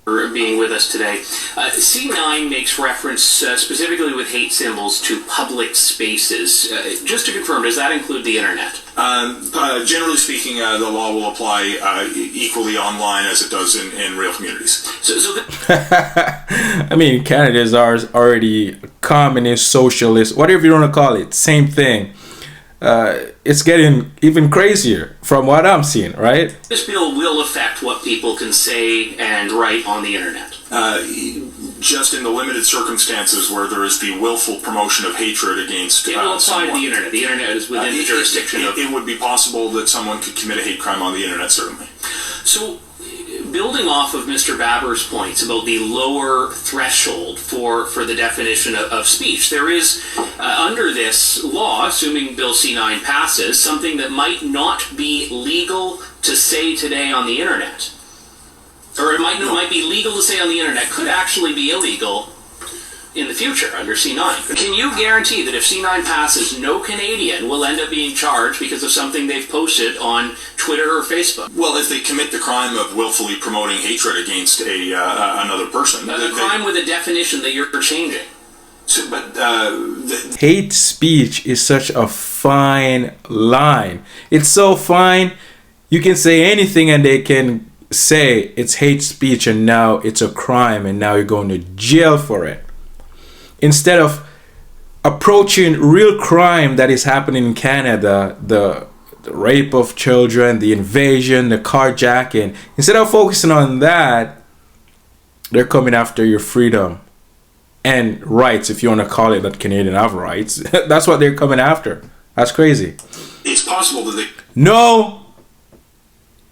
for being with us today. C9 makes reference specifically with hate symbols to public spaces. Just to confirm, does that include the internet? Generally speaking, the law will apply equally online as it does in real communities. I mean, Canada is already communist, socialist, whatever you want to call it, same thing. It's getting even crazier from what I'm seeing, right? This bill will affect what people can say and write on the internet. Just in the limited circumstances where there is the willful promotion of hatred against it will apply someone. To the internet. The internet is within the jurisdiction of... It would be possible that someone could commit a hate crime on the internet, certainly. So, building off of Mr. Baber's points about the lower threshold for the definition of speech, there is, under this law, assuming Bill C9 passes, something that might not be legal to say today on the internet. Or it might be legal to say on the internet, could actually be illegal in the future under C9. Can you guarantee that if C9 passes, no Canadian will end up being charged because of something they've posted on Twitter or Facebook? Well, if they commit the crime of willfully promoting hatred against another person. The crime with a definition that you're changing. So, but hate speech is such a fine line. It's so fine, you can say anything and they can say it's hate speech and now it's a crime and now you're going to jail for it. Instead of approaching real crime that is happening in Canada, the rape of children, the invasion, the carjacking, instead of focusing on that, they're coming after your freedom and rights, if you want to call it that Canadian have rights. That's what they're coming after. That's crazy. It's possible that they... No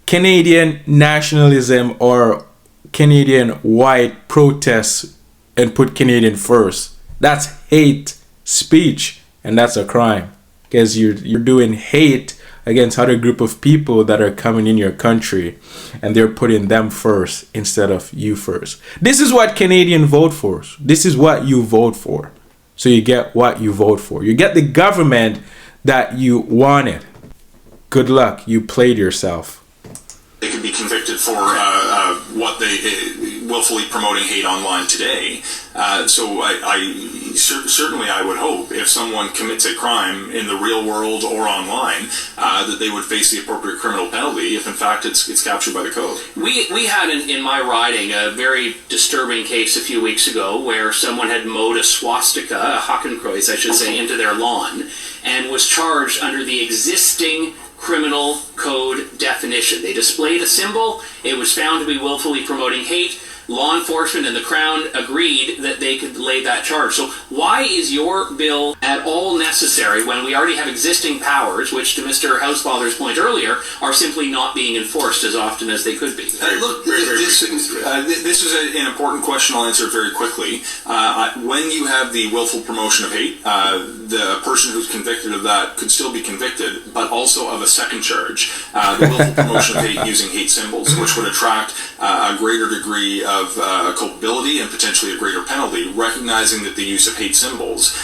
Canadian nationalism or Canadian white protests and put Canadian first. That's hate speech, and that's a crime because you're doing hate against other group of people that are coming in your country and they're putting them first instead of you first. This is what Canadian vote for. This is what you vote for. So you get what you vote for. You get the government that you wanted. Good luck. You played yourself. They could be convicted for what they willfully promoting hate online today. So certainly I would hope if someone commits a crime in the real world or online that they would face the appropriate criminal penalty if in fact it's captured by the code. We had in my riding a very disturbing case a few weeks ago where someone had mowed a swastika, a Hakenkreuz I should say, into their lawn and was charged under the existing criminal code definition. They displayed a symbol. It was found to be willfully promoting hate. Law enforcement and the Crown agreed that they could lay that charge. So why is your bill at all necessary when we already have existing powers, which to Mr. Housefather's point earlier, are simply not being enforced as often as they could be? This is an important question. I'll answer it very quickly. When you have the willful promotion of hate, the person who's convicted of that could still be convicted, but also of a second charge, the willful promotion of hate using hate symbols, which would attract a greater degree of culpability and potentially a greater penalty, recognizing that the use of hate symbols,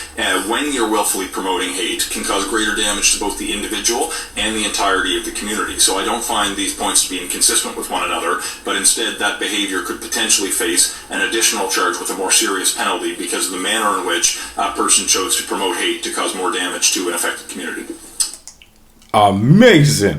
when you're willfully promoting hate, can cause greater damage to both the individual and the entirety of the community. So I don't find these points to be inconsistent with one another, but instead that behavior could potentially face an additional charge with a more serious penalty because of the manner in which a person chose to promote hate to cause more damage to an affected community. Amazing.